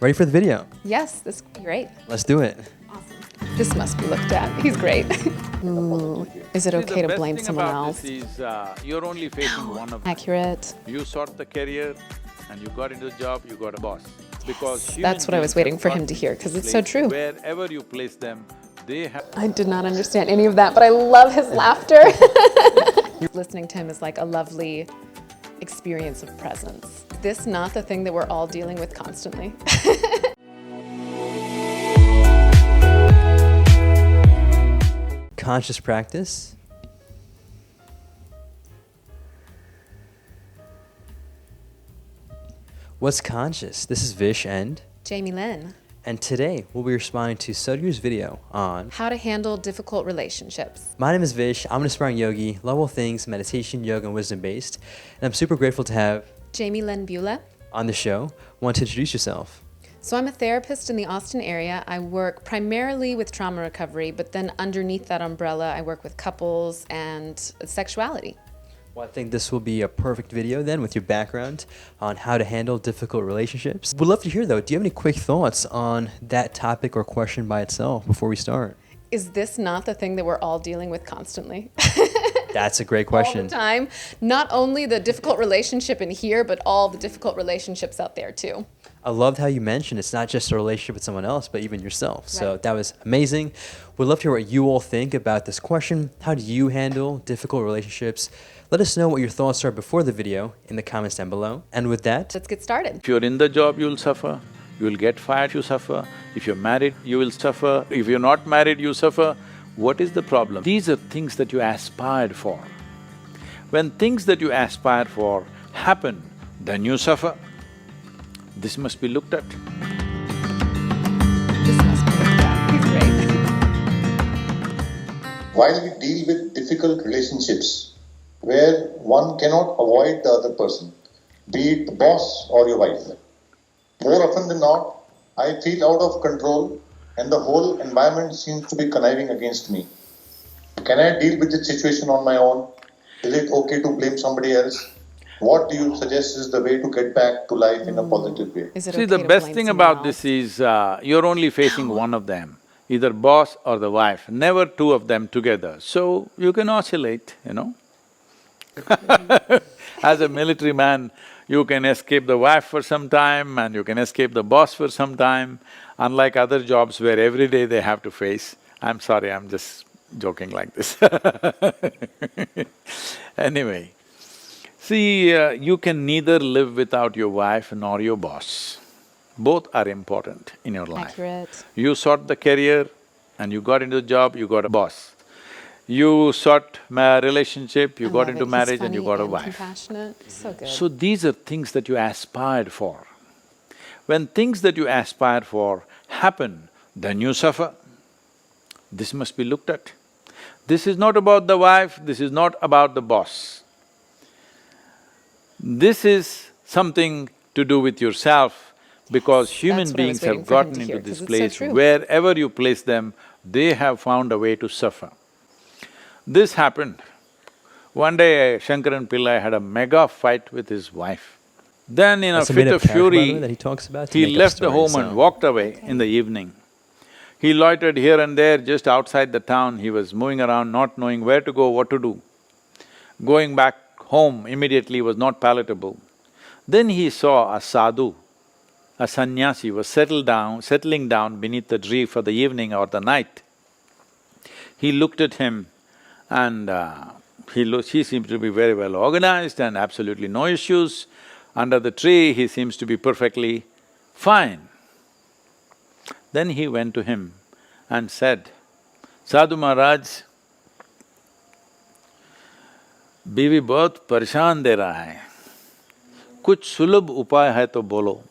Ready for the video? Yes, this is great. Let's do it. Awesome. This must be looked at. He's great. Is it okay to blame someone else? You're only facing one of them. Accurate. You sought the career and you got into the job, you got a boss. Because That's what I was waiting for him to hear, because it's so true. Wherever you place them, they have… I did not understand any of that, but I love his laughter. Listening to him is like a lovely experience of presence. Is this not the thing that we're all dealing with constantly? Conscious practice. What's conscious? This is Vish and Jami, Lynn. And today we'll be responding to Sadhguru's video on how to handle difficult relationships. My name is Vish. I'm an aspiring yogi, love all things meditation, yoga, and wisdom based. And I'm super grateful to have Jami Lynn Beulah on the show. Want to introduce yourself? So I'm a therapist in the Austin area. I work primarily with trauma recovery, but then underneath that umbrella, I work with couples and sexuality. Well, I think this will be a perfect video then with your background on how to handle difficult relationships. Would love to hear though, do you have any quick thoughts on that topic or question by itself before we start? Is this not the thing that we're all dealing with constantly? That's a great question. All the time. Not only the difficult relationship in here, but all the difficult relationships out there too. I loved how you mentioned it's not just a relationship with someone else, but even yourself. Right. So that was amazing. We'd love to hear what you all think about this question. How do you handle difficult relationships? Let us know what your thoughts are before the video in the comments down below. And with that, Let's get started. If you're in the job, you'll suffer. You'll get fired, you suffer. If you're married, you will suffer. If you're not married, you suffer. What is the problem? These are things that you aspired for. When things that you aspire for happen, then you suffer. This must be looked at. This must be looked at. He's great. While we deal with difficult relationships where one cannot avoid the other person, be it the boss or your wife, more often than not, I feel out of control and the whole environment seems to be conniving against me. Can I deal with the situation on my own? Is it okay to blame somebody else? What do you suggest is the way to get back to life in a positive way? Is it See, okay the to best blame thing someone about this is, you're only facing one of them, either boss or the wife, never two of them together. So, you can oscillate, you know. As a military man, you can escape the wife for some time and you can escape the boss for some time, unlike other jobs where every day they have to face. I'm sorry, I'm just joking like this. Anyway, see, you can neither live without your wife nor your boss. Both are important in your life. Accurate. You sought the career and you got into the job, you got a boss. You sought a relationship, you got into marriage and you got a wife. Compassionate, so good. So these are things that you aspired for. When things that you aspire for happen, then you suffer. This must be looked at. This is not about the wife, this is not about the boss. This is something to do with yourself, because human beings have gotten into this place, wherever you place them, they have found a way to suffer. This happened. One day, Shankaran Pillai had a mega fight with his wife. Then in a fit of fury, he left the home and walked away in the evening. He loitered here and there just outside the town, he was moving around not knowing where to go, what to do. Going back home immediately was not palatable. Then he saw a sadhu, a sannyasi was settling down beneath the tree for the evening or the night. He looked at him and he seemed to be very well organized and absolutely no issues. Under the tree, he seems to be perfectly fine. Then he went to him and said, "Sadhu Maharaj, बीवी बहुत परेशान दे रहा है, कुछ सुलभ उपाय है तो बोलो."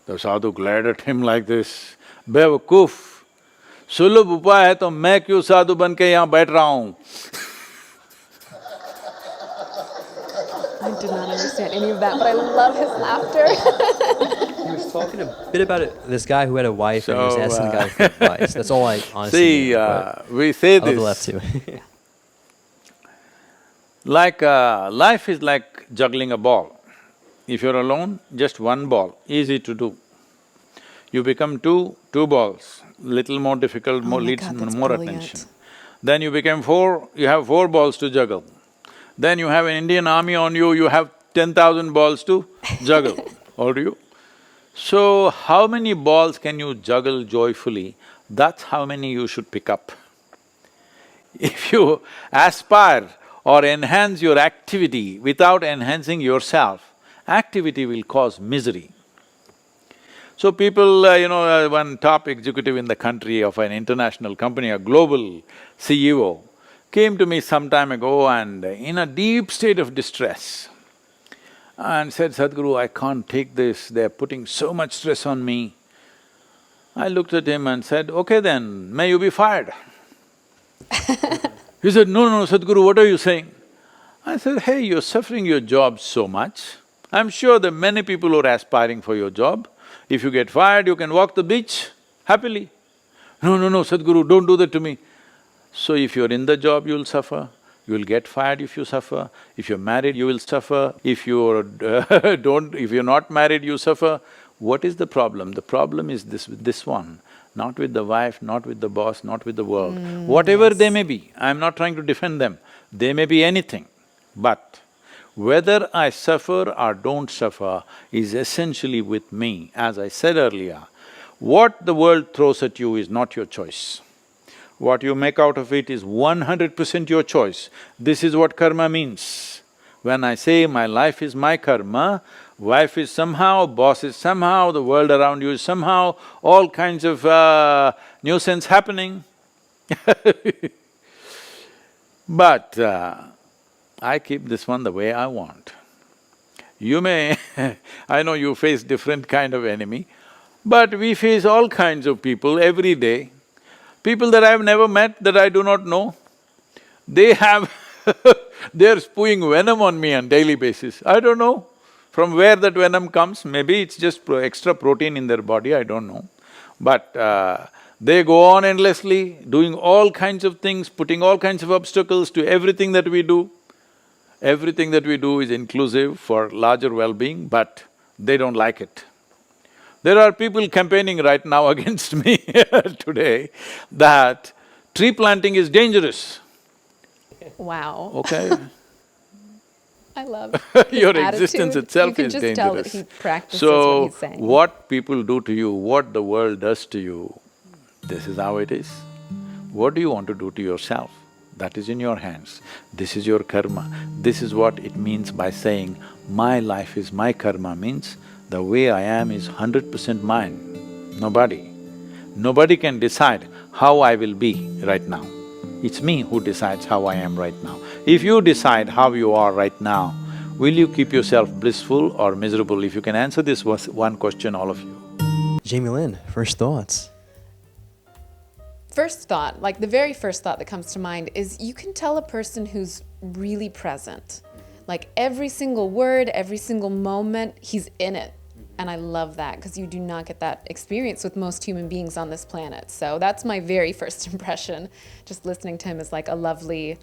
The sadhu glared at him like this, "बेवकूफ, सुलभ उपाय है तो मैं क्यों साधु बन के यहाँ बैठ रहा हूँ?" I did not understand any of that, but I love his laughter. he was talking a bit about this guy who had a wife and he was asking the guy for advice. That's all I honestly see, we say this. I love the left too. Like life is like juggling a ball. If you're alone, just one ball, easy to do. You become two balls, little more difficult, Oh more my needs God, that's more brilliant. attention. Then you became four, you have 4 balls to juggle. Then you have an Indian army on you, you have 10,000 balls to juggle, or do you? So, how many balls can you juggle joyfully? That's how many you should pick up. If you aspire or enhance your activity without enhancing yourself, activity will cause misery. So people, one top executive in the country of an international company, a global CEO, came to me some time ago and in a deep state of distress and said, Sadhguru, I can't take this, they're putting so much stress on me. I looked at him and said, okay then, may you be fired. He said, no, Sadhguru, what are you saying? I said, hey, you're suffering your job so much. I'm sure there are many people who are aspiring for your job. If you get fired, you can walk the beach happily. No, Sadhguru, don't do that to me. So if you're in the job, you'll suffer. You'll get fired if you suffer. If you're married, you will suffer. If you're if you're not married, you suffer. What is the problem? The problem is this one. Not with the wife, not with the boss, not with the world. Whatever they may be, I'm not trying to defend them. They may be anything. But whether I suffer or don't suffer is essentially with me. As I said earlier, what the world throws at you is not your choice. What you make out of it is 100% your choice. This is what karma means. When I say my life is my karma, wife is somehow, boss is somehow, the world around you is somehow, all kinds of nuisance happening. But I keep this one the way I want. You may I know you face different kind of enemy, but we face all kinds of people every day. People that I've never met, that I do not know, they have they're spewing venom on me on daily basis. I don't know from where that venom comes, maybe it's just extra protein in their body, I don't know. But they go on endlessly, doing all kinds of things, putting all kinds of obstacles to everything that we do. Everything that we do is inclusive for larger well-being, but they don't like it. There are people campaigning right now against me today that tree planting is dangerous. Wow. Okay? I love Your his existence attitude. itself You can is just dangerous. tell that he practices what he's saying. So, what people do to you, what the world does to you, this is how it is. What do you want to do to yourself? That is in your hands. This is your karma. This is what it means by saying, my life is my karma, means the way I am is 100% mine, nobody. Nobody can decide how I will be right now. It's me who decides how I am right now. If you decide how you are right now, will you keep yourself blissful or miserable? If you can answer this one question, all of you. Jami, Lynn, first thoughts? First thought, like the very first thought that comes to mind is you can tell a person who's really present. Like every single word, every single moment, he's in it. And I love that because you do not get that experience with most human beings on this planet. So that's my very first impression. Just listening to him is like a lovely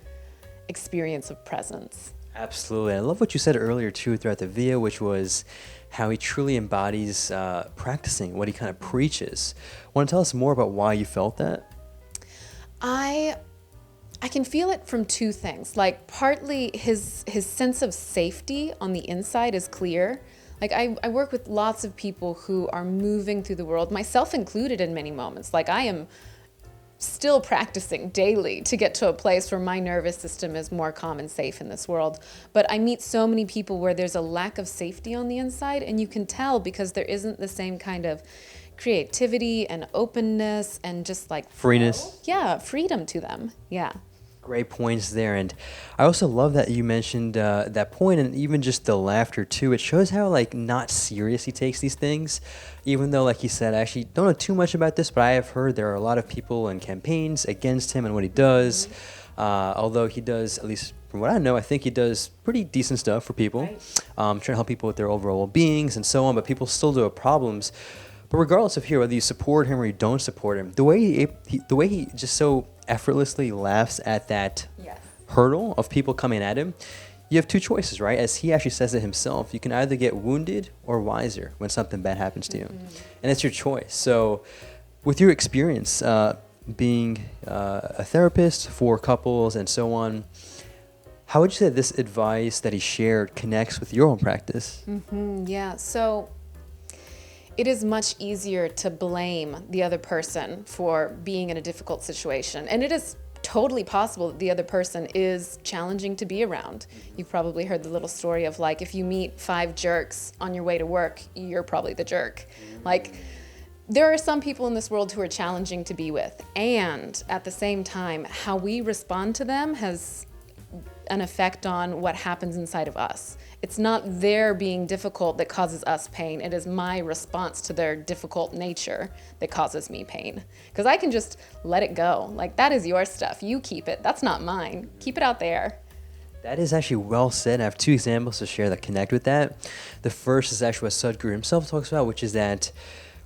experience of presence. Absolutely. I love what you said earlier too throughout the video, which was how he truly embodies practicing, what he kind of preaches. Want to tell us more about why you felt that? I can feel it from two things. Like partly his sense of safety on the inside is clear. Like I work with lots of people who are moving through the world, myself included in many moments. Like I am still practicing daily to get to a place where my nervous system is more calm and safe in this world. But I meet so many people where there's a lack of safety on the inside, and you can tell because there isn't the same kind of creativity and openness and just like Freeness. Yeah, freedom to them. Yeah. Great points there, and I also love that you mentioned that point, and even just the laughter too. It shows how like not serious he takes these things, even though, like he said, I actually don't know too much about this, but I have heard there are a lot of people and campaigns against him and what he does. Although he does, at least from what I know, I think he does pretty decent stuff for people, trying to help people with their overall well-beings and so on. But people still do have problems. But regardless of here, whether you support him or you don't support him, the way he just so effortlessly laughs at that hurdle of people coming at him, you have two choices, right? As he actually says it himself, you can either get wounded or wiser when something bad happens to you. And it's your choice. So with your experience being a therapist for couples and so on, how would you say this advice that he shared connects with your own practice? Yeah, so it is much easier to blame the other person for being in a difficult situation. And it is totally possible that the other person is challenging to be around. You've probably heard the little story of like, if you meet 5 jerks on your way to work, you're probably the jerk. Like, there are some people in this world who are challenging to be with. And at the same time, how we respond to them has an effect on what happens inside of us. It's not their being difficult that causes us pain. It is my response to their difficult nature that causes me pain. Because I can just let it go. Like, that is your stuff. You keep it. That's not mine. Keep it out there. That is actually well said. I have 2 examples to share that connect with that. The first is actually what Sadhguru himself talks about, which is that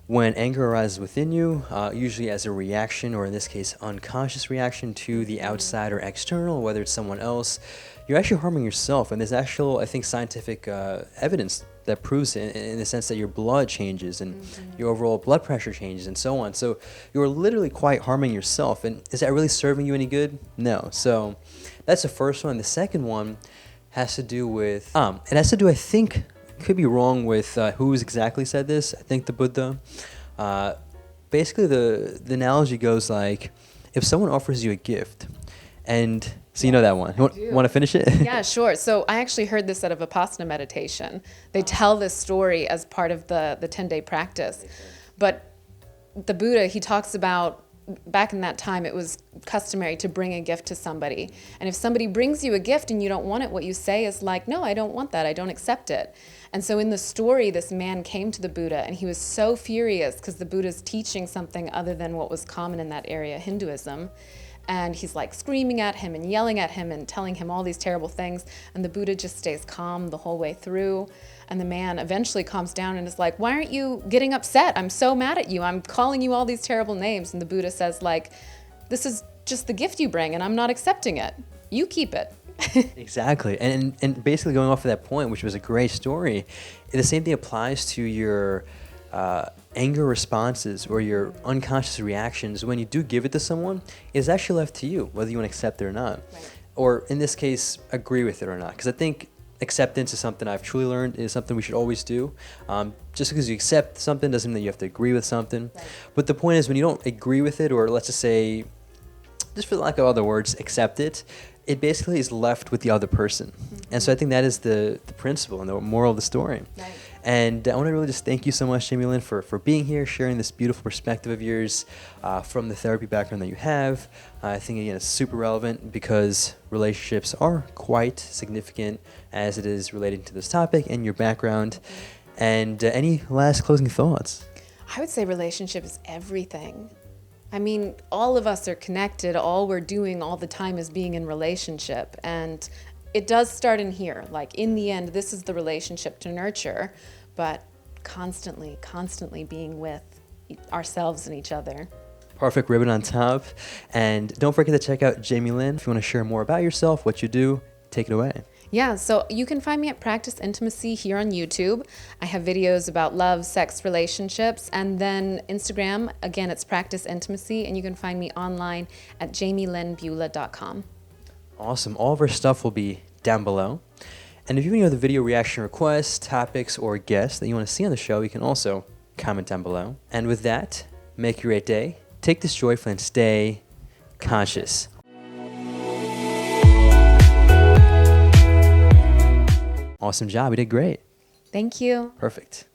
when anger arises within you, usually as a reaction, or in this case, unconscious reaction to the outside or external, whether it's someone else, you're actually harming yourself. And there's actual, I think, scientific evidence that proves it in the sense that your blood changes and your overall blood pressure changes and so on. So you're literally quite harming yourself. And is that really serving you any good? No. So that's the first one. The second one has to do with, it has to do, I think, could be wrong with who's exactly said this. I think the Buddha. Basically, the analogy goes like, if someone offers you a gift, and so you know that one. You want to finish it? Yeah, sure. So I actually heard this out of Vipassana meditation. They tell this story as part of the 10-day practice. But the Buddha, he talks about back in that time, it was customary to bring a gift to somebody. And if somebody brings you a gift and you don't want it, what you say is like, no, I don't want that. I don't accept it. And so in the story, this man came to the Buddha and he was so furious because the Buddha's teaching something other than what was common in that area, Hinduism. And he's like screaming at him and yelling at him and telling him all these terrible things. And the Buddha just stays calm the whole way through. And the man eventually calms down and is like, why aren't you getting upset? I'm so mad at you. I'm calling you all these terrible names. And the Buddha says, like, this is just the gift you bring and I'm not accepting it. You keep it. Exactly. And basically going off of that point, which was a great story, the same thing applies to your anger responses or your unconscious reactions. When you do give it to someone, it's actually left to you, whether you want to accept it or not. Right. Or in this case, agree with it or not. Because I think acceptance is something I've truly learned is something we should always do. Just because you accept something doesn't mean that you have to agree with something. Right. But the point is, when you don't agree with it, or let's just say, just for the lack of other words, accept it, it basically is left with the other person. And so I think that is the principle and the moral of the story. Right. And I want to really just thank you so much, Jami Lynn, for being here, sharing this beautiful perspective of yours from the therapy background that you have. I think, again, it's super relevant because relationships are quite significant as it is relating to this topic and your background. And any last closing thoughts? I would say relationship is everything. I mean, all of us are connected. All we're doing all the time is being in relationship. And it does start in here. Like, in the end, this is the relationship to nurture, but constantly being with ourselves and each other. Perfect ribbon on top. And don't forget to check out Jami Lynn. If you want to share more about yourself, what you do, take it away. Yeah, so you can find me at Practice Intimacy here on YouTube. I have videos about love, sex, relationships, and then Instagram, again, it's Practice Intimacy, and you can find me online at jamilynnbeulah.com. Awesome. All of our stuff will be down below. And if you have any other video reaction requests, topics, or guests that you want to see on the show, you can also comment down below. And with that, make your great day. Take this joyfully and stay conscious. Awesome job. You did great. Thank you. Perfect.